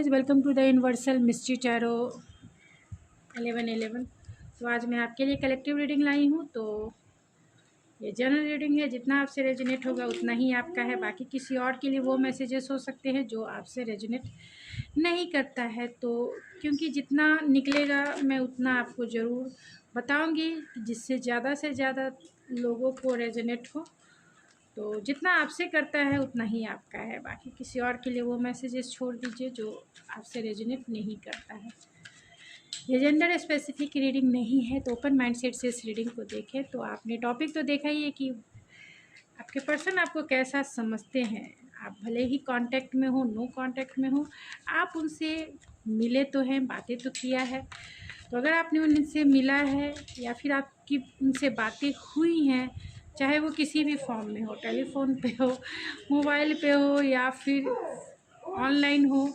Guys, welcome to the universal mystery tarot 1111। तो आज मैं आपके लिए कलेक्टिव रीडिंग लाई हूँ। तो ये जनरल रीडिंग है, जितना आपसे रेजोनेट होगा उतना ही आपका है। बाकी किसी और के लिए वो मैसेजेस हो सकते हैं जो आपसे रेजोनेट नहीं करता है। तो क्योंकि जितना निकलेगा मैं उतना आपको ज़रूर बताऊँगी, जिससे ज़्यादा से ज़्यादा लोगों को रेजोनेट हो। तो जितना आपसे करता है उतना ही आपका है। बाकी किसी और के लिए वो मैसेजेस छोड़ दीजिए जो आपसे रेजोनेट नहीं करता है। ये जेंडर स्पेसिफिक रीडिंग नहीं है, तो ओपन माइंडसेट से इस रीडिंग को देखें। तो आपने टॉपिक तो देखा ही है कि आपके पर्सन आपको कैसा समझते हैं। आप भले ही कांटेक्ट में हो, नो कांटेक्ट में हो, आप उनसे मिले तो हैं, बातें तो किया है। तो अगर आपने उनसे मिला है या फिर आपकी उनसे बातें हुई हैं, चाहे वो किसी भी फॉर्म में हो, टेलीफोन पे हो, मोबाइल पे हो या फिर ऑनलाइन हो,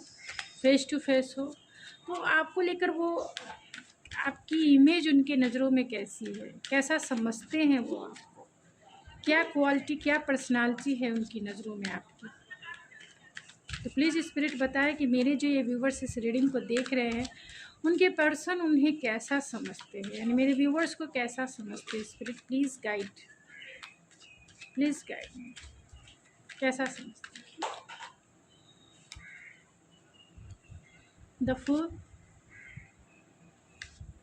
फेस टू फेस हो, तो आपको लेकर वो आपकी इमेज उनके नज़रों में कैसी है, कैसा समझते हैं वो आपको, क्या क्वालिटी, क्या पर्सनालिटी है उनकी नज़रों में आपकी। तो प्लीज़ स्पिरिट बताए कि मेरे जो ये व्यूवर्स इस रीडिंग को देख रहे हैं, उनके पर्सन उन्हें कैसा समझते हैं, यानी मेरे व्यूवर्स को कैसा समझते हैं। Spirit please guide, please guide, कैसा समझते हैं। The fool,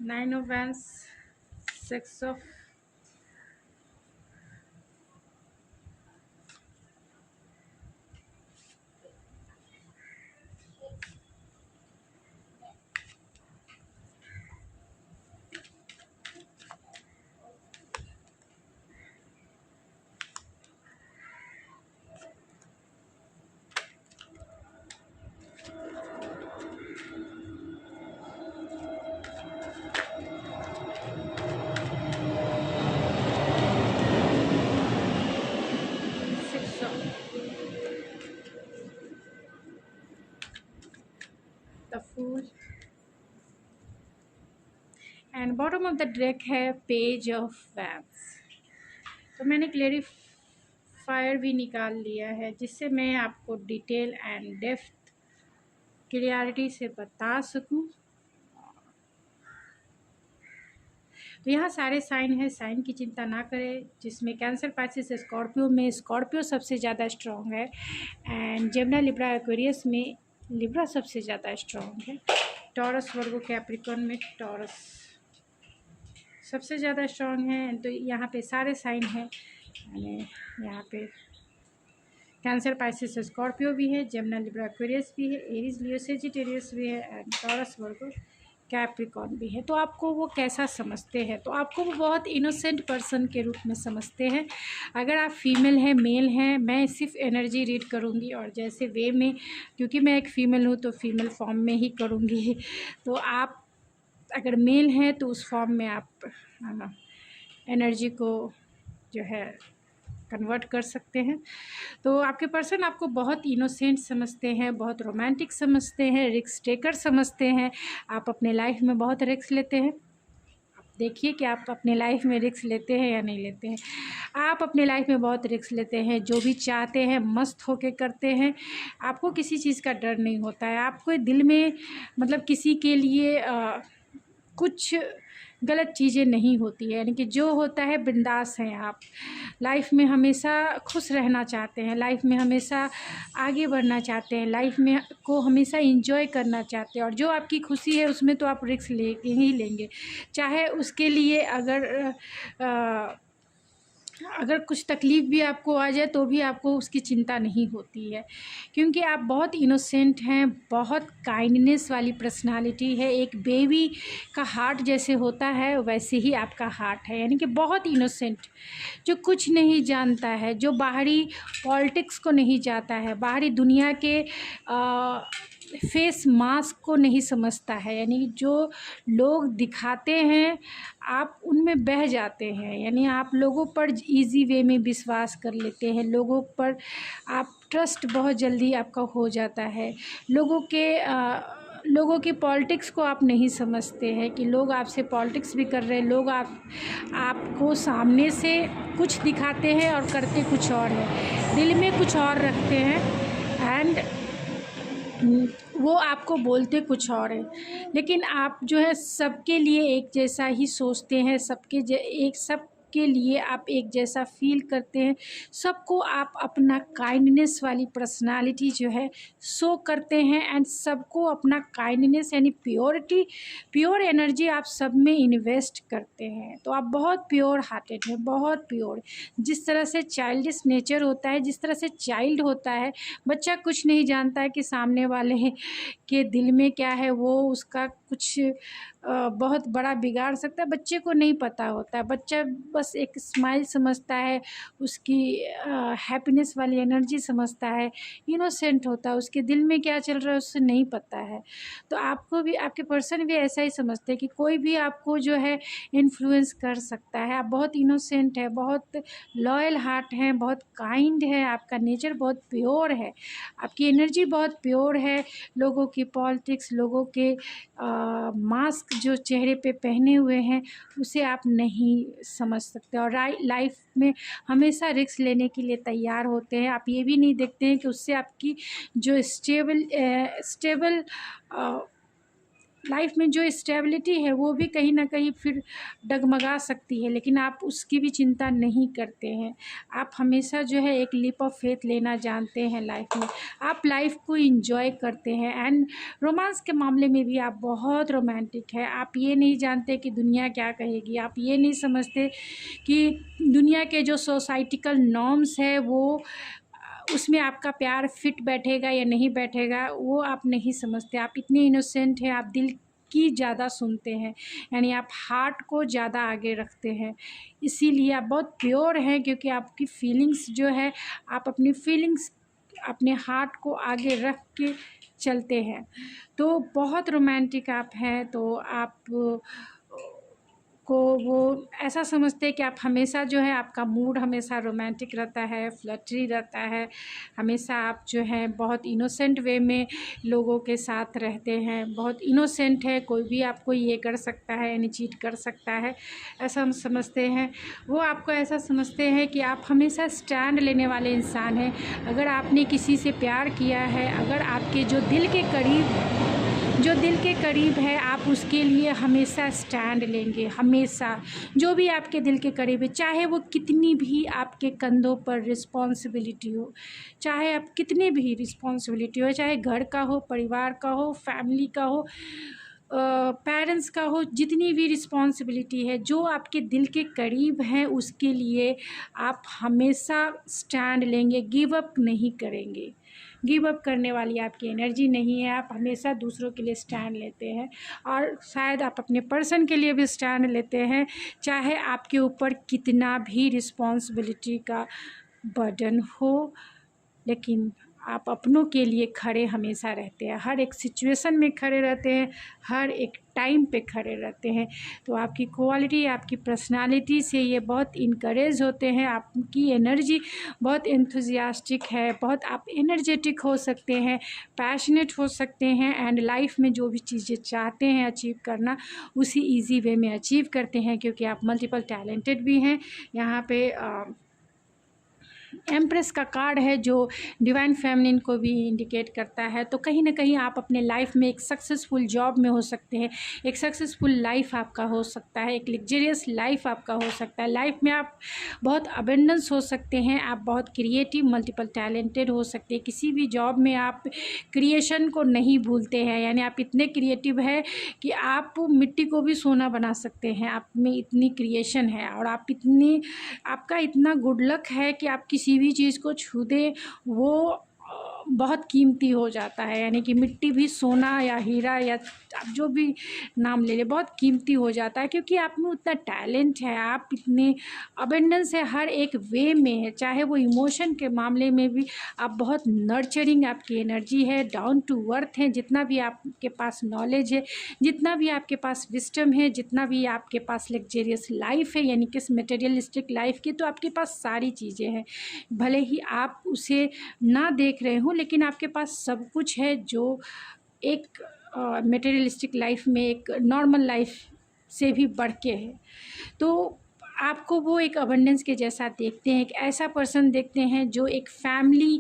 9 of wands, 6 of the fool and bottom of the deck है पेज ऑफ वैंड्स। तो मैंने क्लेरिफायर भी निकाल लिया है, जिससे मैं आपको डिटेल एंड डेप्थ क्लियरिटी से बता सकूं। तो यहाँ सारे साइन है, साइन की चिंता ना करें, जिसमें कैंसर, पाइसेस, स्कॉर्पियो में स्कॉर्पियो सबसे ज़्यादा स्ट्रॉन्ग है एंड जेमिनी, लिब्रा, एक्वेरियस में लिब्रा सबसे ज़्यादा स्ट्रॉन्ग है। टॉरस, वर्गो, कैप्रिकॉर्न में टॉरस सबसे ज़्यादा स्ट्रॉन्ग है। तो यहाँ पे सारे साइन हैं, यानी यहाँ पे कैंसर, पाइसेस, स्कॉर्पियो भी है, जेमिनी, लिब्रा, एक्वेरियस भी है, एरीज, लियो, सेजिटेरियस भी है एंड टॉरस, वर्गो, कैप्रिकॉर्न भी है। तो आपको वो कैसा समझते हैं, तो आपको वो बहुत इनोसेंट पर्सन के रूप में समझते हैं। अगर आप फीमेल हैं, मेल हैं, मैं सिर्फ एनर्जी रीड करूँगी और जैसे वे में, क्योंकि मैं एक फ़ीमेल हूँ तो फीमेल फॉर्म में ही करूँगी। तो आप अगर मेल हैं तो उस फॉर्म में आप एनर्जी को जो है कन्वर्ट कर सकते हैं। तो आपके पर्सन आपको बहुत इनोसेंट समझते हैं, बहुत रोमांटिक समझते हैं, रिस्क टेकर समझते हैं। आप अपने लाइफ में बहुत रिस्क लेते हैं। आप देखिए कि आप अपने लाइफ में रिस्क लेते हैं या नहीं लेते हैं। आप अपने लाइफ में बहुत रिस्क लेते हैं, जो भी चाहते हैं मस्त होके करते हैं। आपको किसी चीज़ का डर नहीं होता है। आपको दिल में मतलब किसी के लिए कुछ गलत चीज़ें नहीं होती है, यानी कि जो होता है बिंदास हैं आप। लाइफ में हमेशा खुश रहना चाहते हैं, लाइफ में हमेशा आगे बढ़ना चाहते हैं, लाइफ में को हमेशा एंजॉय करना चाहते हैं। और जो आपकी खुशी है उसमें तो आप रिस्क लेंगे ही लेंगे, चाहे उसके लिए अगर कुछ तकलीफ़ भी आपको आ जाए तो भी आपको उसकी चिंता नहीं होती है, क्योंकि आप बहुत इनोसेंट हैं, बहुत काइंडनेस वाली पर्सनालिटी है। एक बेबी का हार्ट जैसे होता है वैसे ही आपका हार्ट है, यानी कि बहुत इनोसेंट, जो कुछ नहीं जानता है, जो बाहरी पॉलिटिक्स को नहीं जाता है, बाहरी दुनिया के फेस मास्क को नहीं समझता है। यानी जो लोग दिखाते हैं आप उनमें बह जाते हैं, यानी आप लोगों पर इजी वे में विश्वास कर लेते हैं, लोगों पर आप ट्रस्ट बहुत जल्दी आपका हो जाता है। लोगों की पॉलिटिक्स को आप नहीं समझते हैं कि लोग आपसे पॉलिटिक्स भी कर रहे हैं। लोग आपको सामने से कुछ दिखाते हैं और करते कुछ और है, दिल में कुछ और रखते हैं। एंड वो आपको बोलते कुछ और है, लेकिन आप जो है सबके लिए एक जैसा ही सोचते हैं, सब के लिए आप एक जैसा फ़ील करते हैं। सबको आप अपना काइंडनेस वाली पर्सनैलिटी जो है शो करते हैं, एंड सबको अपना काइंडनेस यानी प्योर एनर्जी आप सब में इन्वेस्ट करते हैं। तो आप बहुत प्योर हार्टेड हैं, बहुत प्योर। जिस तरह से चाइल्डिश नेचर होता है, जिस तरह से चाइल्ड होता है, बच्चा कुछ नहीं जानता है कि सामने वाले के दिल में क्या है, वो उसका कुछ बहुत बड़ा बिगाड़ सकता है, बच्चे को नहीं पता होता है। बच्चा बस एक स्माइल समझता है, उसकी हैप्पीनेस वाली एनर्जी समझता है, इनोसेंट होता है, उसके दिल में क्या चल रहा है उससे नहीं पता है। तो आपको भी, आपके पर्सन भी ऐसा ही समझते हैं कि कोई भी आपको जो है इन्फ्लुएंस कर सकता है। आप बहुत इनोसेंट है, बहुत लॉयल हार्ट हैं, बहुत काइंड है, आपका नेचर बहुत प्योर है, आपकी एनर्जी बहुत प्योर है। लोगों की पॉलिटिक्स, लोगों के मास्क जो चेहरे पे पहने हुए हैं, उसे आप नहीं समझ सकते, और लाइफ में हमेशा रिस्क लेने के लिए तैयार होते हैं। आप ये भी नहीं देखते हैं कि उससे आपकी जो स्टेबल लाइफ में जो स्टेबिलिटी है वो भी कहीं ना कहीं फिर डगमगा सकती है, लेकिन आप उसकी भी चिंता नहीं करते हैं। आप हमेशा जो है एक लीप ऑफ फेथ लेना जानते हैं लाइफ में। आप लाइफ को इंजॉय करते हैं, एंड रोमांस के मामले में भी आप बहुत रोमांटिक है। आप ये नहीं जानते कि दुनिया क्या कहेगी, आप ये नहीं समझते कि दुनिया के जो सोसाइटिकल नॉर्म्स है वो उसमें आपका प्यार फिट बैठेगा या नहीं बैठेगा, वो आप नहीं समझते। आप इतने इनोसेंट हैं, आप दिल की ज़्यादा सुनते हैं, यानी आप हार्ट को ज़्यादा आगे रखते हैं। इसीलिए आप बहुत प्योर हैं, क्योंकि आपकी फीलिंग्स जो है, आप अपनी फीलिंग्स अपने हार्ट को आगे रख के चलते हैं। तो बहुत रोमांटिक आप हैं। तो आप को वो ऐसा समझते हैं कि आप हमेशा जो है, आपका मूड हमेशा रोमांटिक रहता है, फ्लर्टी रहता है, हमेशा आप जो है बहुत इनोसेंट वे में लोगों के साथ रहते हैं, बहुत इनोसेंट है, कोई भी आपको ये कर सकता है यानी चीट कर सकता है, ऐसा हम समझते हैं। वो आपको ऐसा समझते हैं कि आप हमेशा स्टैंड लेने वाले इंसान हैं। अगर आपने किसी से प्यार किया है, अगर आपके जो दिल के करीब है, आप उसके लिए हमेशा स्टैंड लेंगे, हमेशा। जो भी आपके दिल के करीब है, चाहे वो कितनी भी आपके कंधों पर रिस्पॉन्सिबिलिटी हो, चाहे आप कितनी भी रिस्पॉन्सिबिलिटी हो, चाहे घर का हो, परिवार का हो, फैमिली का हो, पेरेंट्स का हो, जितनी भी रिस्पॉन्सिबिलिटी है, जो आपके दिल के करीब हैं, उसके लिए आप हमेशा स्टैंड लेंगे, गिव अप नहीं करेंगे। गिव अप करने वाली आपकी एनर्जी नहीं है, आप हमेशा दूसरों के लिए स्टैंड लेते हैं, और शायद आप अपने पर्सन के लिए भी स्टैंड लेते हैं, चाहे आपके ऊपर कितना भी रिस्पॉन्सिबिलिटी का बर्डन हो, लेकिन आप अपनों के लिए खड़े हमेशा रहते हैं, हर एक सिचुएशन में खड़े रहते हैं, हर एक टाइम पे खड़े रहते हैं। तो आपकी क्वालिटी, आपकी पर्सनालिटी से ये बहुत इनकरेज होते हैं। आपकी एनर्जी बहुत एंथुजियास्टिक है, बहुत आप एनर्जेटिक हो सकते हैं, पैशनेट हो सकते हैं, एंड लाइफ में जो भी चीज़ें चाहते हैं अचीव करना, उसी ईजी वे में अचीव करते हैं, क्योंकि आप मल्टीपल टैलेंटेड भी हैं। यहाँ पे एम्प्रेस का कार्ड है जो डिवाइन फेमिनिन को भी इंडिकेट करता है। तो कहीं ना कहीं आप अपने लाइफ में एक सक्सेसफुल जॉब में हो सकते हैं, एक सक्सेसफुल लाइफ आपका हो सकता है, एक लग्जरियस लाइफ आपका हो सकता है। लाइफ में आप बहुत अबेंडेंस हो सकते हैं, आप बहुत क्रिएटिव, मल्टीपल टैलेंटेड हो सकते हैं। किसी भी जॉब में आप क्रिएशन को नहीं भूलते हैं, यानी आप इतने क्रिएटिव है कि आप मिट्टी को भी सोना बना सकते हैं। आप में इतनी क्रिएशन है, और आपका इतना गुड लक है कि आप किसी भी चीज़ को छू दें, वो बहुत कीमती हो जाता है, यानी कि मिट्टी भी सोना या हीरा या आप जो भी नाम ले लें, बहुत कीमती हो जाता है, क्योंकि आप में उतना टैलेंट है, आप इतने अबेंडेंस है हर एक वे में है। चाहे वो इमोशन के मामले में भी आप बहुत नर्चरिंग आपकी एनर्जी है, डाउन टू अर्थ है। जितना भी आपके पास नॉलेज है, जितना भी आपके पास विस्डम है, जितना भी आपके पास लग्जरियस लाइफ है, यानी कि मटेरियलिस्टिक लाइफ की, तो आपके पास सारी चीज़ें हैं। भले ही आप उसे ना देख रहे हो, लेकिन आपके पास सब कुछ है जो एक मटेरियलिस्टिक लाइफ में, एक नॉर्मल लाइफ से भी बढ़ के है। तो आपको वो एक अबंडेंस के जैसा देखते हैं, एक ऐसा पर्सन देखते हैं जो एक फैमिली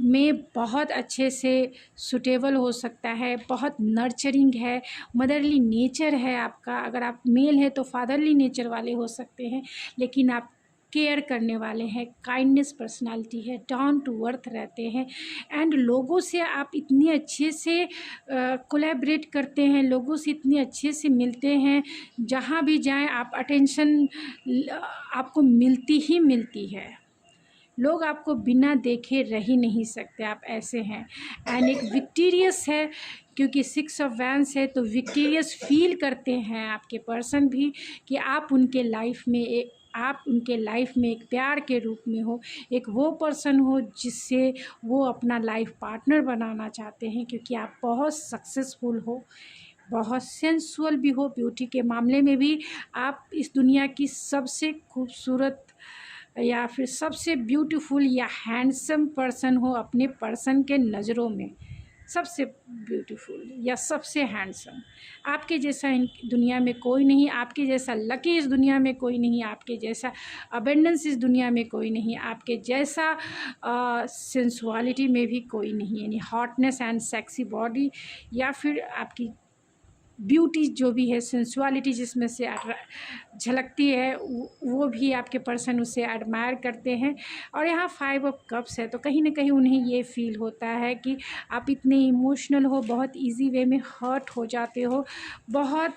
में बहुत अच्छे से सूटेबल हो सकता है, बहुत नर्चरिंग है, मदरली नेचर है आपका। अगर आप मेल हैं तो फादरली नेचर वाले हो सकते हैं, लेकिन आप केयर करने वाले हैं, काइंडनेस पर्सनालिटी है, डाउन टू अर्थ रहते हैं। एंड लोगों से आप इतने अच्छे से कोलैबोरेट करते हैं, लोगों से इतने अच्छे से मिलते हैं, जहाँ भी जाएं आप अटेंशन आपको मिलती ही मिलती है। लोग आपको बिना देखे रह ही नहीं सकते, आप ऐसे हैं। एंड एक विक्टीरियस है, क्योंकि 6 ऑफ वैंस है, तो विक्टीरियस फील करते हैं आपके पर्सन भी कि आप उनके लाइफ में एक प्यार के रूप में हो, एक वो पर्सन हो जिससे वो अपना लाइफ पार्टनर बनाना चाहते हैं, क्योंकि आप बहुत सक्सेसफुल हो, बहुत सेंसुअल भी हो, ब्यूटी के मामले में भी आप इस दुनिया की सबसे खूबसूरत या फिर सबसे ब्यूटीफुल या हैंडसम पर्सन हो अपने पर्सन के नज़रों में, सबसे ब्यूटीफुल या सबसे हैंडसम। आपके जैसा इन दुनिया में कोई नहीं, आपके जैसा लकी इस दुनिया में कोई नहीं, आपके जैसा अबेंडेंस इस दुनिया में कोई नहीं, आपके जैसा सेंसुअलिटी में भी कोई नहीं, यानी हॉटनेस एंड सेक्सी बॉडी या फिर आपकी ब्यूटी जो भी है, सेंसुअलिटी जिसमें से झलकती है, वो भी आपके पर्सन उसे एडमायर करते हैं। और यहाँ 5 ऑफ कप्स है, तो कहीं ना कहीं उन्हें ये फील होता है कि आप इतने इमोशनल हो, बहुत इजी वे में हर्ट हो जाते हो, बहुत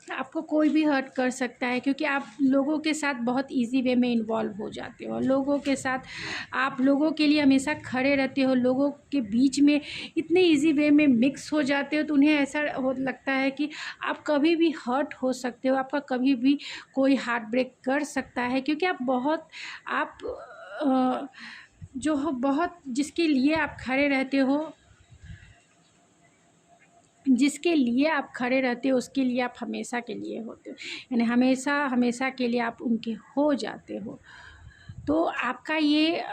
आपको कोई भी हर्ट कर सकता है, क्योंकि आप लोगों के साथ बहुत इजी वे में इन्वॉल्व हो जाते हो, लोगों के साथ आप लोगों के लिए हमेशा खड़े रहते हो, लोगों के बीच में इतने इजी वे में मिक्स हो जाते हो, तो उन्हें ऐसा हो लगता है कि आप कभी भी हर्ट हो सकते हो, आपका कभी भी कोई हार्ट ब्रेक कर सकता है, क्योंकि आप जो हो बहुत जिसके लिए आप खड़े रहते हो, जिसके लिए आप खड़े रहते हो उसके लिए आप हमेशा के लिए होते हो, यानी हमेशा के लिए आप उनके हो जाते हो। तो आपका ये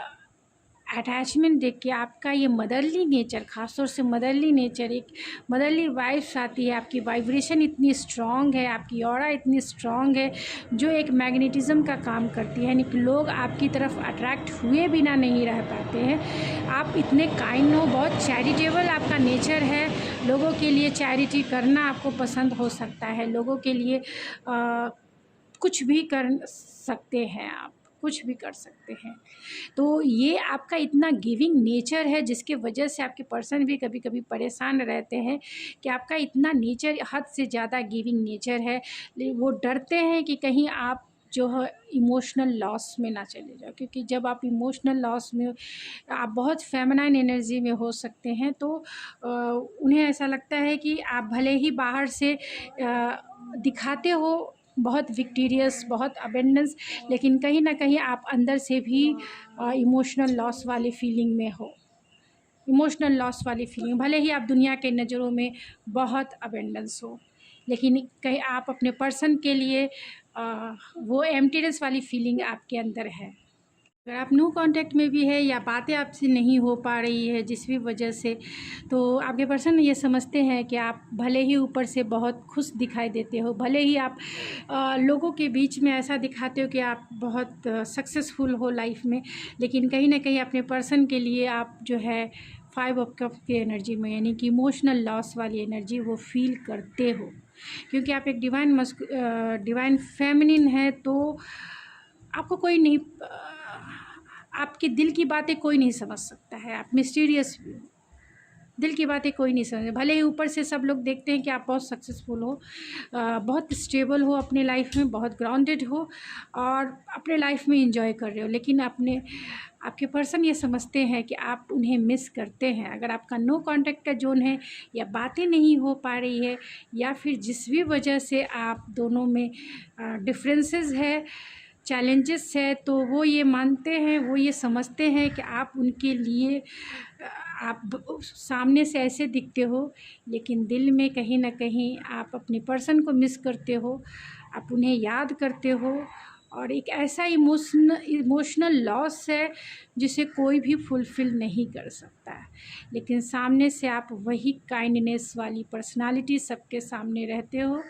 अटैचमेंट देख के, आपका ये मदरली नेचर, ख़ासतौर से मदरली नेचर, एक मदरली वाइब्स आती है, आपकी वाइब्रेशन इतनी स्ट्रॉन्ग है, आपकी ऑरा इतनी स्ट्रॉन्ग है, जो एक मैग्नेटिज़्म का काम करती है, यानी कि लोग आपकी तरफ अट्रैक्ट हुए बिना नहीं रह पाते हैं। आप इतने काइंड हो, बहुत चैरिटेबल आपका नेचर है, लोगों के लिए चैरिटी करना आपको पसंद हो सकता है, लोगों के लिए कुछ भी कर सकते हैं, आप कुछ भी कर सकते हैं। तो ये आपका इतना गिविंग नेचर है, जिसके वजह से आपके पर्सन भी कभी कभी परेशान रहते हैं कि आपका इतना नेचर हद से ज़्यादा गिविंग नेचर है। वो डरते हैं कि कहीं आप जो है इमोशनल लॉस में ना चले जाओ, क्योंकि जब आप इमोशनल लॉस में, आप बहुत फेमिनाइन एनर्जी में हो सकते हैं, तो उन्हें ऐसा लगता है कि आप भले ही बाहर से दिखाते हो बहुत विक्टीरियस, बहुत अबेंडेंस, लेकिन कहीं ना कहीं आप अंदर से भी इमोशनल लॉस वाली फीलिंग में हो, इमोशनल लॉस वाली फीलिंग। भले ही आप दुनिया के नज़रों में बहुत अबेंडेंस हो, लेकिन कहीं आप अपने पर्सन के लिए वो एम्प्टीनेस वाली फीलिंग आपके अंदर है। अगर आप नो कांटेक्ट में भी है या बातें आपसे नहीं हो पा रही है जिस भी वजह से, तो आपके पर्सन ये समझते हैं कि आप भले ही ऊपर से बहुत खुश दिखाई देते हो, भले ही आप लोगों के बीच में ऐसा दिखाते हो कि आप बहुत सक्सेसफुल हो लाइफ में, लेकिन कहीं ना कहीं अपने पर्सन के लिए आप जो है 5 ऑफ कप की एनर्जी में, यानी कि इमोशनल लॉस वाली एनर्जी वो फील करते हो, क्योंकि आप एक डिवाइन फेमिनिन है, तो आपको कोई नहीं, आपके दिल की बातें कोई नहीं समझ सकता है, आप मिस्टीरियस भी हो, दिल की बातें कोई नहीं समझ। भले ही ऊपर से सब लोग देखते हैं कि आप बहुत सक्सेसफुल हो, बहुत स्टेबल हो अपने लाइफ में, बहुत ग्राउंडेड हो और अपने लाइफ में एंजॉय कर रहे हो, लेकिन आपके पर्सन ये समझते हैं कि आप उन्हें मिस करते हैं। अगर आपका नो कांटेक्ट का जोन है, या बातें नहीं हो पा रही है, या फिर जिस भी वजह से आप दोनों में डिफरेंसेस है, चैलेंजेस है, तो वो ये मानते हैं, वो ये समझते हैं कि आप उनके लिए आप सामने से ऐसे दिखते हो, लेकिन दिल में कहीं ना कहीं आप अपने पर्सन को मिस करते हो, आप उन्हें याद करते हो, और एक ऐसा इमोशनल लॉस है जिसे कोई भी फुलफ़िल नहीं कर सकता है। लेकिन सामने से आप वही काइंडनेस वाली पर्सनालिटी सबके सामने रहते हो,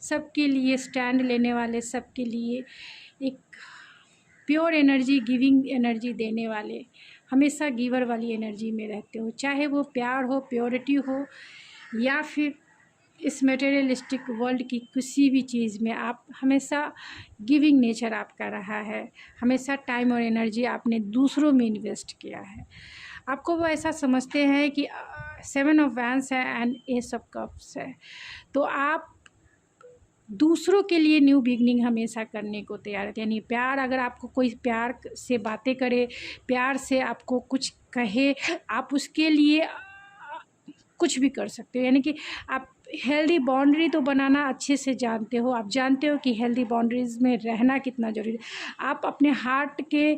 सबके लिए स्टैंड लेने वाले, सबके लिए एक प्योर एनर्जी, गिविंग एनर्जी देने वाले हमेशा गिवर वाली एनर्जी में रहते हो, चाहे वो प्यार हो, प्योरिटी हो, या फिर इस मटेरियलिस्टिक वर्ल्ड की किसी भी चीज़ में आप हमेशा गिविंग नेचर आपका रहा है। हमेशा टाइम और एनर्जी आपने दूसरों में इन्वेस्ट किया है। आपको वो ऐसा समझते हैं कि 7 ऑफ वैंड्स है एंड एस ऑफ कप्स है, तो आप दूसरों के लिए न्यू बिगनिंग हमेशा करने को तैयार रहते हैं। यानी प्यार, अगर आपको कोई प्यार से बातें करे, प्यार से आपको कुछ कहे, आप उसके लिए कुछ भी कर सकते हो। यानी कि आप हेल्दी बाउंड्री तो बनाना अच्छे से जानते हो, आप जानते हो कि हेल्दी बाउंड्रीज़ में रहना कितना ज़रूरी है। आप अपने हार्ट के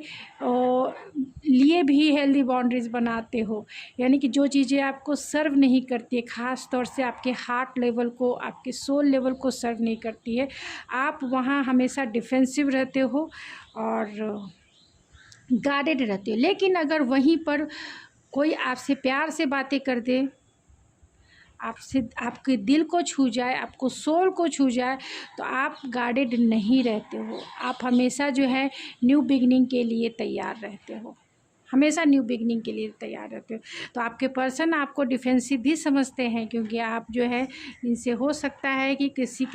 लिए भी हेल्दी बाउंड्रीज़ बनाते हो, यानी कि जो चीज़ें आपको सर्व नहीं करती है, ख़ास तौर से आपके हार्ट लेवल को, आपके सोल लेवल को सर्व नहीं करती है, आप वहाँ हमेशा डिफेंसिव रहते हो और गार्डेड रहते हो। लेकिन अगर वहीं पर कोई आपसे प्यार से बातें कर दे, आपसे आपके दिल को छू जाए, आपको सोल को छू जाए, तो आप गार्डेड नहीं रहते हो। आप हमेशा जो है न्यू बिगनिंग के लिए तैयार रहते हो, हमेशा न्यू बिगनिंग के लिए तैयार रहते हो। तो आपके पर्सन आपको डिफेंसिव भी समझते हैं, क्योंकि आप जो है इनसे हो सकता है कि किसी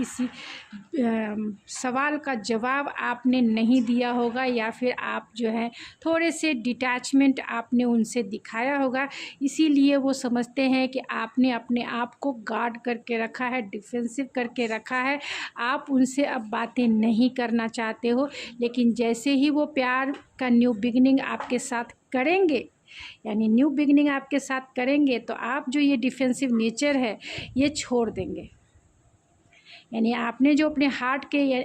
सवाल का जवाब आपने नहीं दिया होगा, या फिर आप जो है थोड़े से डिटैचमेंट आपने उनसे दिखाया होगा, इसीलिए वो समझते हैं कि आपने अपने आप को गार्ड करके रखा है, डिफेंसिव करके रखा है, आप उनसे अब बातें नहीं करना चाहते हो। लेकिन जैसे ही वो प्यार का न्यू बिगनिंग आपके साथ करेंगे, यानी न्यू बिगनिंग आपके साथ करेंगे, तो आप जो ये डिफेंसिव नेचर है ये छोड़ देंगे। यानी आपने जो अपने हार्ट के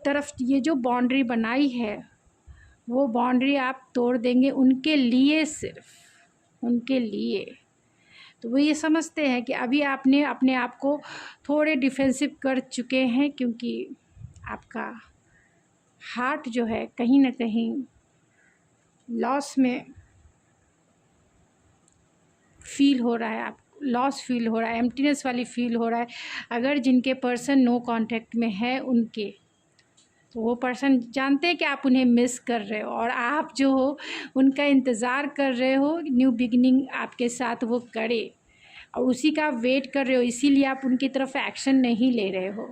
तरफ ये जो बाउंड्री बनाई है, वो बाउंड्री आप तोड़ देंगे उनके लिए, सिर्फ उनके लिए। तो वो ये समझते हैं कि अभी आपने अपने आप को थोड़े डिफेंसिव कर चुके हैं, क्योंकि आपका हार्ट जो है कहीं ना कहीं लॉस में फील हो रहा है, आप लॉस फील हो रहा है, एम्प्टीनेस वाली फील हो रहा है। अगर जिनके पर्सन नो कांटेक्ट में है उनके, तो वो पर्सन जानते हैं कि आप उन्हें मिस कर रहे हो, और आप जो हो उनका इंतज़ार कर रहे हो न्यू बिगनिंग आपके साथ वो करे, और उसी का वेट कर रहे हो, इसीलिए आप उनकी तरफ एक्शन नहीं ले रहे हो।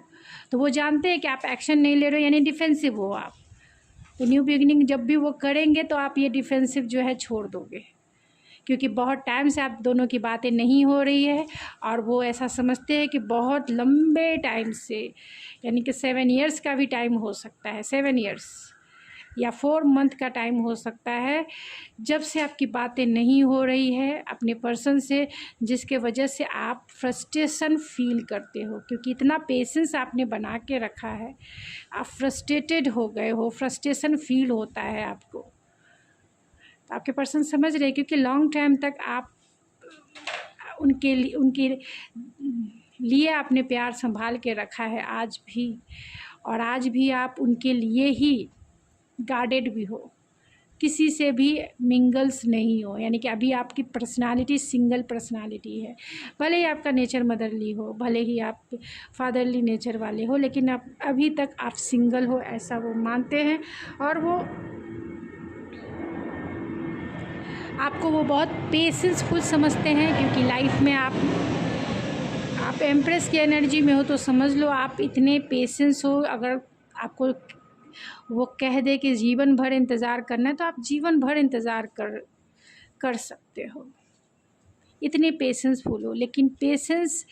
तो वो जानते हैं कि आप एक्शन नहीं ले रहे हो, यानी डिफेंसिव हो आप। तो न्यू बिगनिंग जब भी वो करेंगे तो आप ये डिफेंसिव जो है छोड़ दोगे, क्योंकि बहुत टाइम से आप दोनों की बातें नहीं हो रही है, और वो ऐसा समझते हैं कि बहुत लंबे टाइम से, यानी कि 7 इयर्स का भी टाइम हो सकता है, 7 इयर्स या 4 मंथ का टाइम हो सकता है, जब से आपकी बातें नहीं हो रही है अपने पर्सन से, जिसके वजह से आप फ्रस्ट्रेशन फील करते हो, क्योंकि इतना पेशेंस आपने बना के रखा है, आप फ्रस्ट्रेटेड हो गए हो, फ्रस्ट्रेशन फील होता है आपको। तो आपके पर्सन समझ रहे हैं, क्योंकि लॉन्ग टाइम तक आप उनके लिए आपने प्यार संभाल के रखा है आज भी, और आज भी आप उनके लिए ही गार्डेड भी हो, किसी से भी मिंगल्स नहीं हो। यानी कि अभी आपकी पर्सनालिटी सिंगल पर्सनालिटी है, भले ही आपका नेचर मदरली हो, भले ही आप फादरली नेचर वाले हो, लेकिन आप अभी तक आप सिंगल हो, ऐसा वो मानते हैं। और वो आपको वो बहुत पेशेंसफुल समझते हैं, क्योंकि लाइफ में आप एम्प्रेस की एनर्जी में हो, तो समझ लो आप इतने पेशेंस हो। अगर आपको वो कह दे कि जीवन भर इंतज़ार करना है, तो आप जीवन भर इंतज़ार कर सकते हो, इतने पेशेंसफुल हो। लेकिन पेशेंस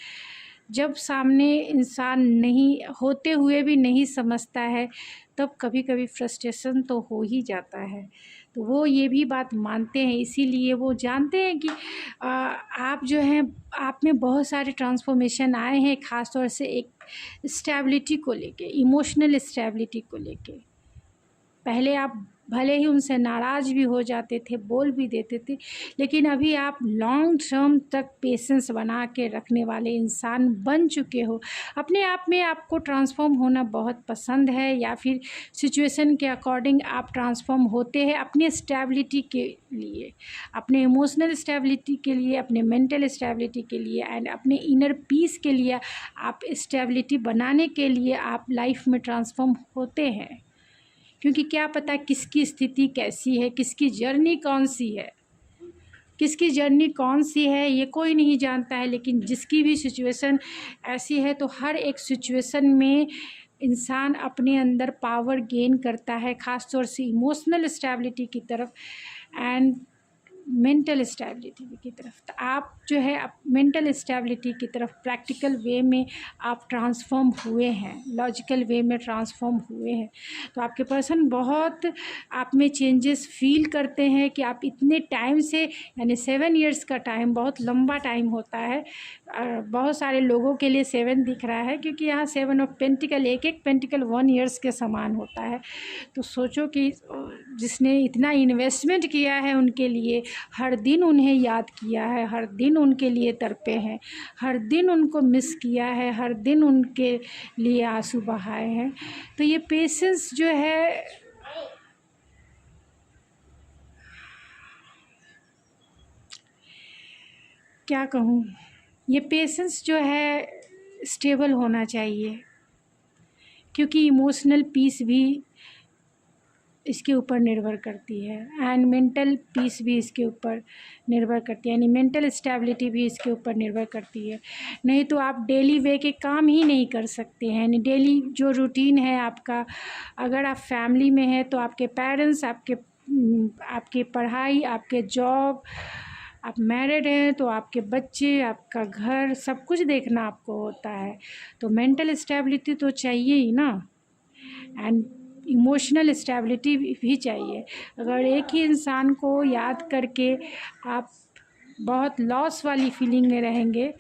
जब सामने इंसान नहीं होते हुए भी नहीं समझता है, तब कभी कभी फ्रस्ट्रेशन तो हो ही जाता है। तो वो ये भी बात मानते हैं, इसीलिए वो जानते हैं कि आप जो हैं, आप में बहुत सारे ट्रांसफॉर्मेशन आए हैं, ख़ास तौर से एक स्टेबिलिटी को लेके, इमोशनल स्टेबिलिटी को लेके। पहले आप भले ही उनसे नाराज़ भी हो जाते थे, बोल भी देते थे, लेकिन अभी आप लॉन्ग टर्म तक पेशेंस बना के रखने वाले इंसान बन चुके हो। अपने आप में आपको ट्रांसफॉर्म होना बहुत पसंद है, या फिर सिचुएशन के अकॉर्डिंग आप ट्रांसफॉर्म होते हैं अपने स्टेबिलिटी के लिए, अपने इमोशनल स्टेबिलिटी के लिए, अपने मेंटल स्टेबिलिटी के लिए, एंड अपने इनर पीस के लिए। आप स्टेबिलिटी बनाने के लिए आप लाइफ में ट्रांसफॉर्म होते हैं, क्योंकि क्या पता किसकी स्थिति कैसी है, किसकी जर्नी कौन सी है, किसकी जर्नी कौन सी है ये कोई नहीं जानता है। लेकिन जिसकी भी सिचुएशन ऐसी है, तो हर एक सिचुएशन में इंसान अपने अंदर पावर गेन करता है, ख़ास तौर से इमोशनल स्टेबिलिटी की तरफ एंड मेंटल स्टेबिलिटी की तरफ। तो आप जो है मेंटल स्टेबिलिटी की तरफ प्रैक्टिकल वे में आप ट्रांसफॉर्म हुए हैं, लॉजिकल वे में ट्रांसफॉर्म हुए हैं। तो आपके पर्सन बहुत आप में चेंजेस फील करते हैं कि आप इतने टाइम से, यानी 7 इयर्स का टाइम बहुत लंबा टाइम होता है। बहुत सारे लोगों के लिए 7 दिख रहा है, क्योंकि यहाँ 7 ऑफ पेंटिकल, एक पेंटिकल 1 इयर्स के समान होता है। तो सोचो कि जिसने इतना इन्वेस्टमेंट किया है उनके लिए, हर दिन उन्हें याद किया है, हर दिन उनके लिए तड़पे हैं, हर दिन उनको मिस किया है, हर दिन उनके लिए आंसू बहाए हैं। तो ये पेशेंस जो है क्या कहूँ, ये पेशेंस जो है स्टेबल होना चाहिए, क्योंकि इमोशनल पीस भी इसके ऊपर निर्भर करती है एंड मेंटल पीस भी इसके ऊपर निर्भर करती है, यानी मेंटल स्टेबिलिटी भी इसके ऊपर निर्भर करती है। नहीं तो आप डेली वे के काम ही नहीं कर सकते हैं, यानी डेली जो रूटीन है आपका, अगर आप फैमिली में हैं तो आपके पेरेंट्स, आपकी पढ़ाई, आपके जॉब, आप मैरिड हैं तो आपके बच्चे, आपका घर, सब कुछ देखना आपको होता है। तो मेंटल स्टेबिलिटी तो चाहिए ही ना, एंड इमोशनल स्टेबिलिटी भी चाहिए। अगर एक ही इंसान को याद करके आप बहुत लॉस वाली फीलिंग में रहेंगे,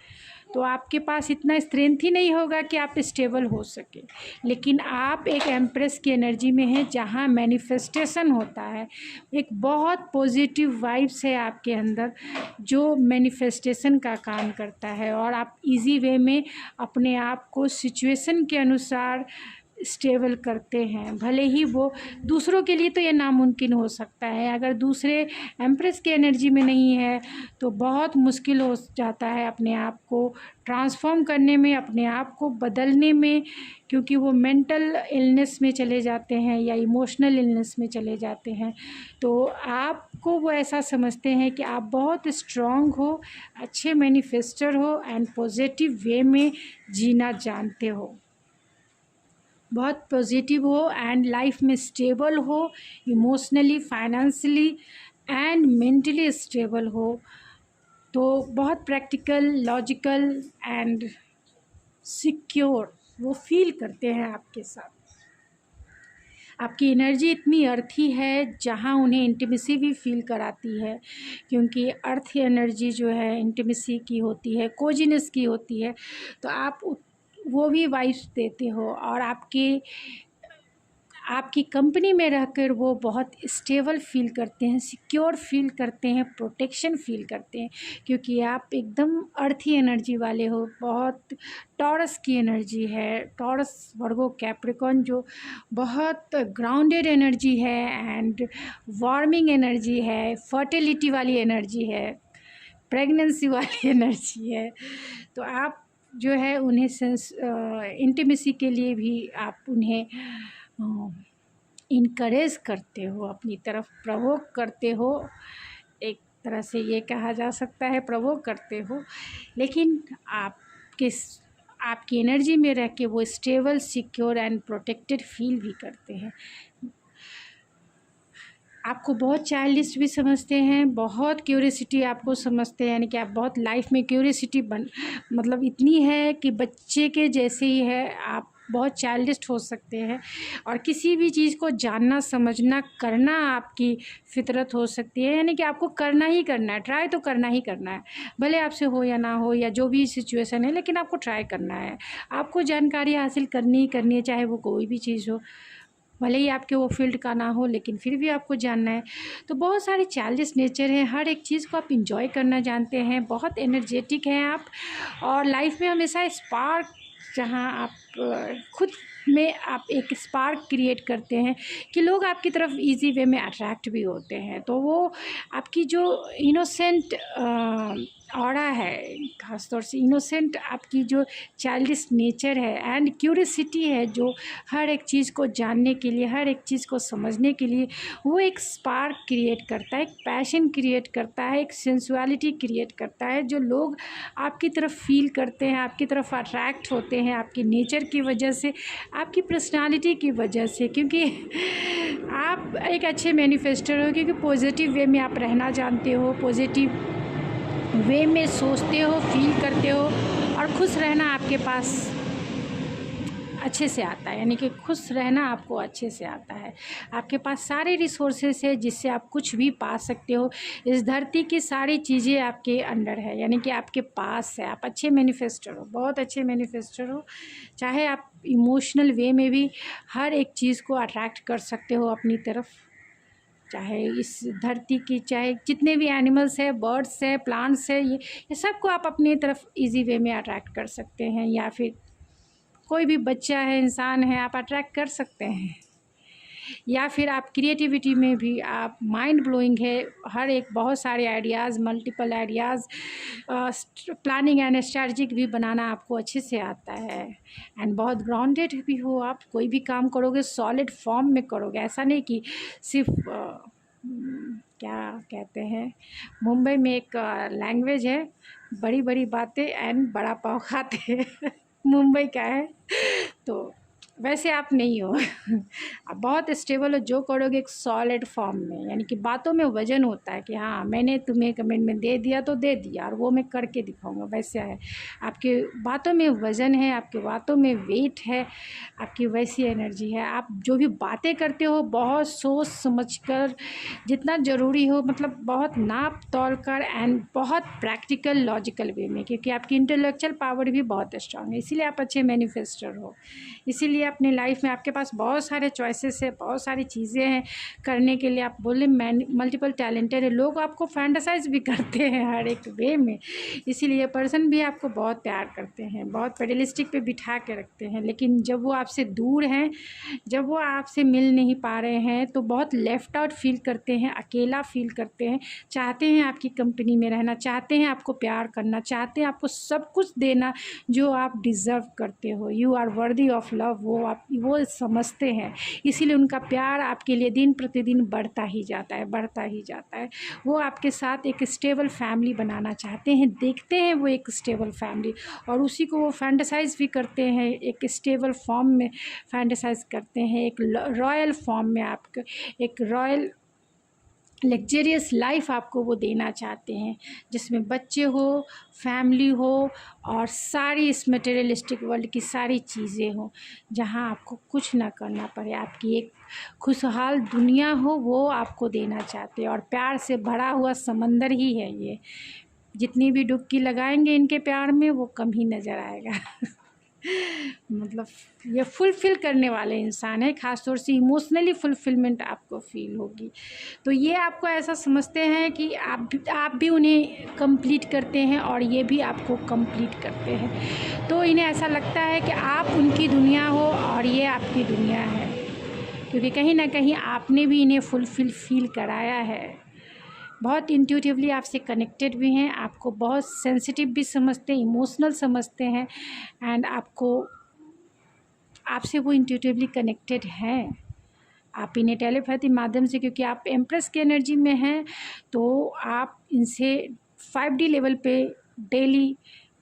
तो आपके पास इतना स्ट्रेंथ ही नहीं होगा कि आप स्टेबल हो सके। लेकिन आप एक एम्प्रेस की एनर्जी में हैं, जहाँ मैनिफेस्टेशन होता है, एक बहुत पॉजिटिव वाइब्स है आपके अंदर, जो मैनिफेस्टेशन का काम करता है, और आप इजी वे में अपने आप को सिचुएशन के अनुसार स्टेबल करते हैं। भले ही वो दूसरों के लिए तो ये नामुमकिन हो सकता है, अगर दूसरे एम्प्रेस की एनर्जी में नहीं है तो बहुत मुश्किल हो जाता है अपने आप को ट्रांसफॉर्म करने में, अपने आप को बदलने में, क्योंकि वो मेंटल इलनेस में चले जाते हैं या इमोशनल इलनेस में चले जाते हैं। तो आपको वो ऐसा समझते हैं कि आप बहुत स्ट्रॉन्ग हो, अच्छे मैनिफेस्टर हो एंड पॉजिटिव वे में जीना जानते हो, बहुत पॉजिटिव हो एंड लाइफ में स्टेबल हो, emotionally, financially and mentally stable हो। तो बहुत प्रैक्टिकल, लॉजिकल एंड सिक्योर वो फील करते हैं आपके साथ। आपकी एनर्जी इतनी अर्थी है, जहाँ उन्हें इंटीमेसी भी फील कराती है, क्योंकि अर्थ एनर्जी जो है इंटीमेसी की होती है, कोजिनेस की होती है। तो आप वो भी वाइब्स देते हो, और आपकी कंपनी में रहकर वो बहुत स्टेबल फील करते हैं, सिक्योर फील करते हैं, प्रोटेक्शन फील करते हैं, क्योंकि आप एकदम अर्थी एनर्जी वाले हो। बहुत टॉरस की एनर्जी है, टॉरस, वर्गो, कैप्रिकॉर्न, जो बहुत ग्राउंडेड एनर्जी है एंड वार्मिंग एनर्जी है, फर्टिलिटी वाली एनर्जी है, प्रेगनेंसी वाली एनर्जी है। तो आप जो है उन्हें इंटीमेसी के लिए भी आप उन्हें इनकरेज करते हो, अपनी तरफ प्रवोक करते हो, एक तरह से ये कहा जा सकता है प्रवोक करते हो। लेकिन आपकी एनर्जी में रह के वो stable, secure and protected feel भी करते हैं। आपको बहुत चाइल्डिश भी समझते हैं, बहुत क्यूरियसिटी आपको समझते हैं, यानी कि आप बहुत लाइफ में क्यूरियसिटी मतलब इतनी है कि बच्चे के जैसे ही है, आप बहुत चाइल्डिश हो सकते हैं, और किसी भी चीज़ को जानना, समझना, करना आपकी फितरत हो सकती है, यानी कि आपको करना ही करना है, ट्राई तो करना ही करना है, भले आपसे हो या ना हो, या जो भी सिचुएशन है, लेकिन आपको ट्राई करना है, आपको जानकारी हासिल करनी ही करनी है, चाहे वो कोई भी चीज़ हो, भले ही आपके वो फील्ड का ना हो, लेकिन फिर भी आपको जानना है। तो बहुत सारे चाइल्डिश नेचर हैं, हर एक चीज़ को आप इंजॉय करना जानते हैं, बहुत एनर्जेटिक हैं आप, और लाइफ में हमेशा स्पार्क, जहाँ आप खुद में आप एक स्पार्क क्रिएट करते हैं कि लोग आपकी तरफ इजी वे में अट्रैक्ट भी होते हैं। तो वो आपकी जो इनोसेंट ऑरा है, ख़ासतौर से इनोसेंट आपकी जो चाइल्डिश नेचर है एंड क्यूरियसिटी है, जो हर एक चीज़ को जानने के लिए, हर एक चीज़ को समझने के लिए, वो एक स्पार्क क्रिएट करता है, एक पैशन क्रिएट करता है, एक सेंसुअलिटी क्रिएट करता है, जो लोग आपकी तरफ फील करते हैं, आपकी तरफ अट्रैक्ट होते हैं, आपकी नेचर की वजह से, आपकी पर्सनालिटी की वजह से, क्योंकि आप एक अच्छे मैनिफेस्टर हो, क्योंकि पॉजिटिव वे में आप रहना जानते हो, पॉजिटिव वे में सोचते हो, फील करते हो, और खुश रहना आपके पास अच्छे से आता है, यानी कि खुश रहना आपको अच्छे से आता है। आपके पास सारे रिसोर्सेस है जिससे आप कुछ भी पा सकते हो। इस धरती की सारी चीज़ें आपके अंडर है, यानी कि आपके पास है। आप अच्छे मैनिफेस्टर हो, बहुत अच्छे मैनिफेस्टर हो। चाहे आप इमोशनल वे में भी हर एक चीज़ को अट्रैक्ट कर सकते हो अपनी तरफ, चाहे इस धरती की, चाहे जितने भी एनिमल्स है, बर्ड्स है, प्लांट्स है, ये सबको आप अपनी तरफ इजी वे में अट्रैक्ट कर सकते हैं, या फिर कोई भी बच्चा है, इंसान है, आप अट्रैक्ट कर सकते हैं। या फिर आप क्रिएटिविटी में भी आप माइंड ब्लोइंग है, हर एक बहुत सारे ideas, multiple ideas, planning and strategic भी बनाना आपको अच्छे से आता है। एंड बहुत ग्राउंडेड भी हो, आप कोई भी काम करोगे सॉलिड फॉर्म में करोगे, ऐसा नहीं कि सिर्फ क्या कहते हैं, मुंबई में एक लैंग्वेज है, बड़ी बड़ी बातें एंड बड़ा पाव खाते मुंबई का है, तो वैसे आप नहीं हो आप बहुत स्टेबल हो, जो करोगे एक सॉलिड फॉर्म में, यानी कि बातों में वजन होता है कि हाँ मैंने तुम्हें कमेंट में दे दिया तो दे दिया, और वो मैं करके दिखाऊंगा, वैसे है। आपके बातों में वज़न है, आपके बातों में वेट है, आपकी वैसी एनर्जी है। आप जो भी बातें करते हो बहुत सोच समझकर, जितना ज़रूरी हो, मतलब बहुत नाप तोल कर एंड बहुत प्रैक्टिकल लॉजिकल वे में, क्योंकि आपकी इंटेलेक्चुअल पावर भी बहुत स्ट्रांग है, इसीलिए आप अच्छे मैनिफेस्टर हो। इसीलिए अपनी लाइफ में आपके पास बहुत सारे चॉइसेस है, बहुत सारी चीज़ें हैं करने के लिए। आप बोले मल्टीपल टैलेंटेड है, लोग आपको फैंटासाइज भी करते हैं हर एक वे में, इसीलिए पर्सन भी आपको बहुत प्यार करते हैं, बहुत पेडलिस्टिक पे बिठा के रखते हैं। लेकिन जब वो आपसे दूर हैं, जब वो आपसे मिल नहीं पा रहे हैं, तो बहुत लेफ़्ट आउट फील करते हैं, अकेला फील करते हैं, चाहते हैं आपकी कंपनी में रहना, चाहते हैं आपको प्यार करना, चाहते हैं आपको सब कुछ देना जो आप डिज़र्व करते हो। You are worthy of love, वो समझते हैं, इसीलिए उनका प्यार आपके लिए दिन प्रतिदिन बढ़ता ही जाता है, बढ़ता ही जाता है। वो आपके साथ एक स्टेबल फैमिली बनाना चाहते हैं, देखते हैं वो एक स्टेबल फैमिली, और उसी को वो फैंटासाइज भी करते हैं, एक स्टेबल फॉर्म में फैंटासाइज करते हैं, एक रॉयल फॉर्म में, आपको एक रॉयल लग्जरियस लाइफ आपको वो देना चाहते हैं, जिसमें बच्चे हो, फैमिली हो, और सारी इस मटेरियलिस्टिक वर्ल्ड की सारी चीज़ें हो, जहां आपको कुछ ना करना पड़े, आपकी एक खुशहाल दुनिया हो, वो आपको देना चाहते हैं। और प्यार से भरा हुआ समंदर ही है ये, जितनी भी डुबकी लगाएंगे इनके प्यार में वो कम ही नज़र आएगा मतलब ये फुलफ़िल करने वाले इंसान है, ख़ास तौर से इमोशनली फुलफ़िलमेंट आपको फ़ील होगी। तो ये आपको ऐसा समझते हैं कि आप भी उन्हें कंप्लीट करते हैं, और ये भी आपको कंप्लीट करते हैं। तो इन्हें ऐसा लगता है कि आप उनकी दुनिया हो और ये आपकी दुनिया है, क्योंकि कहीं ना कहीं आपने भी इन्हें फुलफ़िल फ़ील कराया है। बहुत इंट्यूटिवली आपसे कनेक्टेड भी हैं, आपको बहुत सेंसिटिव भी समझते हैं, इमोशनल समझते हैं, एंड आपसे वो इंट्यूटिवली कनेक्टेड हैं। आप इन्हें टेलीपैथी माध्यम से, क्योंकि आप एम्प्रेस की एनर्जी में हैं, तो आप इनसे 5D लेवल पे डेली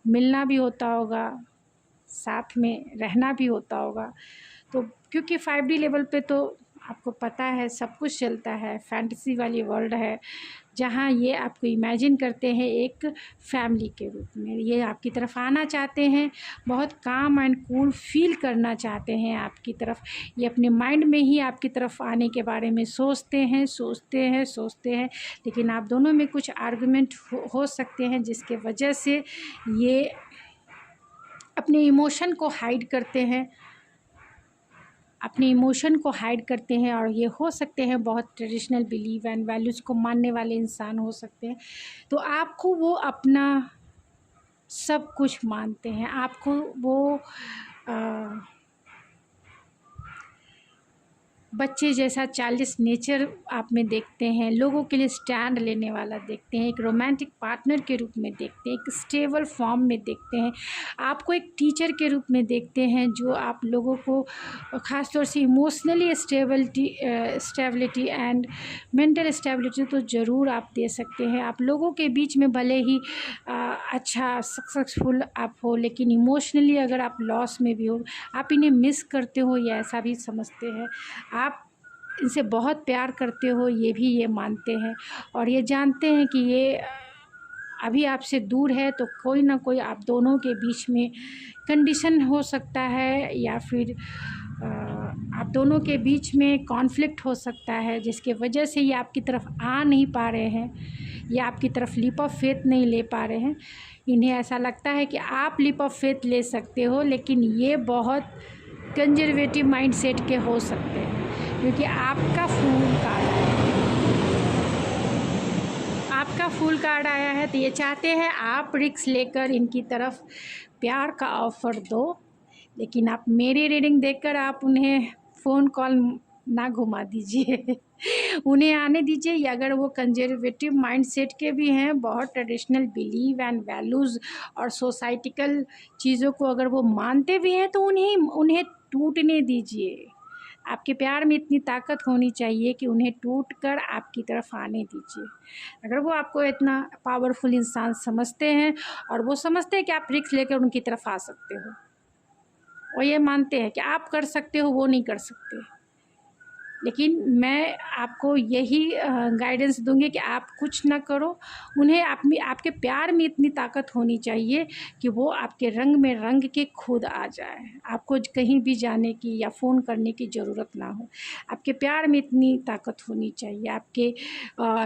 मिलना भी होता होगा, साथ में रहना भी होता होगा। तो क्योंकि 5D लेवल पे तो आपको पता है सब कुछ चलता है, फैंटेसी वाली वर्ल्ड है, जहाँ ये आपको इमेजिन करते हैं एक फैमिली के रूप में। ये आपकी तरफ आना चाहते हैं, बहुत काम एंड कूल फील करना चाहते हैं आपकी तरफ। ये अपने माइंड में ही आपकी तरफ आने के बारे में सोचते हैं, लेकिन आप दोनों में कुछ आर्गुमेंट हो सकते हैं, जिसके वजह से ये अपने इमोशन को हाइड करते हैं, और ये हो सकते हैं बहुत ट्रेडिशनल बिलीव एंड वैल्यूज़ को मानने वाले इंसान हो सकते हैं। तो आपको वो अपना सब कुछ मानते हैं, आपको वो बच्चे जैसा चाइल्डिश नेचर आप में देखते हैं, लोगों के लिए स्टैंड लेने वाला देखते हैं, एक रोमांटिक पार्टनर के रूप में देखते हैं, एक स्टेबल फॉर्म में देखते हैं, आपको एक टीचर के रूप में देखते हैं जो आप लोगों को ख़ास तौर से emotionally stability and mental stability तो ज़रूर आप दे सकते हैं। आप लोगों के बीच में भले ही अच्छा सक्सेसफुल आप हो, लेकिन इमोशनली अगर आप लॉस में भी हो, आप इन्हें मिस करते हो, या ऐसा भी समझते हैं, आप इनसे बहुत प्यार करते हो, ये मानते हैं, और ये जानते हैं कि ये अभी आपसे दूर है, तो कोई ना कोई आप दोनों के बीच में कंडीशन हो सकता है, या फिर आप दोनों के बीच में कॉन्फ्लिक्ट हो सकता है, जिसके वजह से ये आपकी तरफ आ नहीं पा रहे हैं, या आपकी तरफ लीप ऑफ फेथ नहीं ले पा रहे हैं। इन्हें ऐसा लगता है कि आप लीप ऑफ फेथ ले सकते हो, लेकिन ये बहुत कंजर्वेटिव माइंडसेट के हो सकते हैं, क्योंकि आपका फूल कार्ड आया है, तो ये चाहते हैं आप रिस्क लेकर इनकी तरफ प्यार का ऑफ़र दो, लेकिन आप मेरी रीडिंग देखकर आप उन्हें फ़ोन कॉल ना घुमा दीजिए उन्हें आने दीजिए। या अगर वो कंजर्वेटिव माइंडसेट के भी हैं, बहुत ट्रेडिशनल बिलीव एंड वैल्यूज़ और सोसाइटिकल चीज़ों को अगर वो मानते भी हैं, तो उन्हें टूटने दीजिए। आपके प्यार में इतनी ताकत होनी चाहिए कि उन्हें टूट कर आपकी तरफ आने दीजिए। अगर वो आपको इतना पावरफुल इंसान समझते हैं, और वो समझते हैं कि आप रिस्क लेकर उनकी तरफ आ सकते हो, और ये मानते हैं कि आप कर सकते हो, वो नहीं कर सकते, लेकिन मैं आपको यही गाइडेंस दूंगी कि आप कुछ ना करो। उन्हें आपके प्यार में इतनी ताकत होनी चाहिए कि वो आपके रंग में रंग के खुद आ जाए, आपको कहीं भी जाने की या फ़ोन करने की ज़रूरत ना हो। आपके प्यार में इतनी ताकत होनी चाहिए, आपके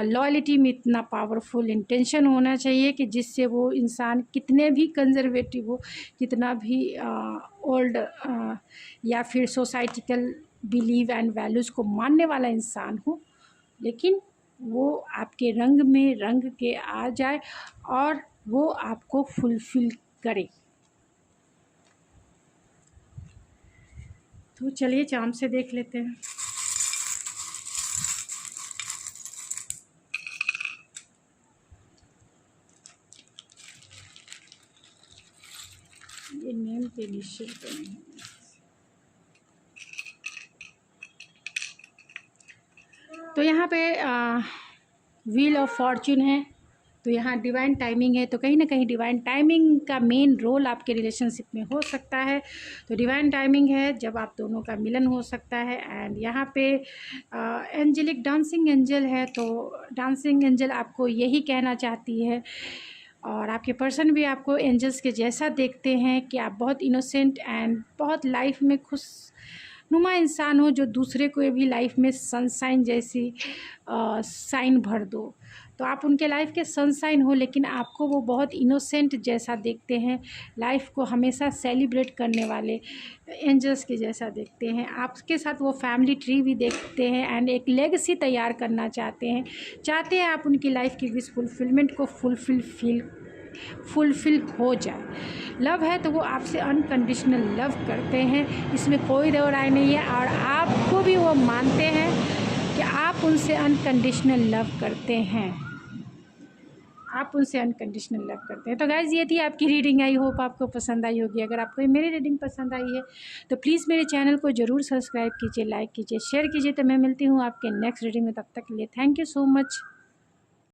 लॉयल्टी में इतना पावरफुल इंटेंशन होना चाहिए कि जिससे वो इंसान कितने भी कंजर्वेटिव हो, कितना भी ओल्ड या फिर सोसाइटिकल बिलीव एंड वैल्यूज़ को मानने वाला इंसान हो, लेकिन वो आपके रंग में रंग के आ जाए और वो आपको फुलफ़िल करे। तो चलिए चाम से देख लेते हैं। ये नेम के इनिशियल तो नहीं है। तो यहाँ पे व्हील ऑफ फॉर्चून है, तो यहाँ डिवाइन टाइमिंग है, तो कहीं ना कहीं डिवाइन टाइमिंग का मेन रोल आपके रिलेशनशिप में हो सकता है। तो डिवाइन टाइमिंग है जब आप दोनों का मिलन हो सकता है। एंड यहाँ पे एंजेलिक डांसिंग एंजल है, तो डांसिंग एंजल आपको यही कहना चाहती है, और आपके पर्सन भी आपको एंजल्स के जैसा देखते हैं कि आप बहुत इनोसेंट एंड बहुत लाइफ में खुशनुमा इंसान हो, जो दूसरे को भी लाइफ में सनशाइन जैसी साइन भर दो। तो आप उनके लाइफ के सनशाइन हो, लेकिन आपको वो बहुत इनोसेंट जैसा देखते हैं, लाइफ को हमेशा सेलिब्रेट करने वाले एंजल्स के जैसा देखते हैं। आपके साथ वो फैमिली ट्री भी देखते हैं, एंड एक लेगेसी तैयार करना चाहते हैं आप उनकी लाइफ की विश फुलफिलमेंट को फुलफ़िल हो जाए। लव है तो वो आपसे अनकंडीशनल लव करते हैं, इसमें कोई दो राय नहीं है, और आपको भी वो मानते हैं कि आप उनसे अनकंडीशनल लव करते हैं, आप उनसे अनकंडीशनल लव करते हैं। तो गाइज़ ये थी आपकी रीडिंग, आई होप आपको पसंद आई होगी। अगर आपको मेरी रीडिंग पसंद आई है तो प्लीज़ मेरे चैनल को ज़रूर सब्सक्राइब कीजिए, लाइक कीजिए, शेयर कीजिए। तो मैं मिलती हूँ आपके नेक्स्ट रीडिंग में, तब तक के लिए थैंक यू सो मच।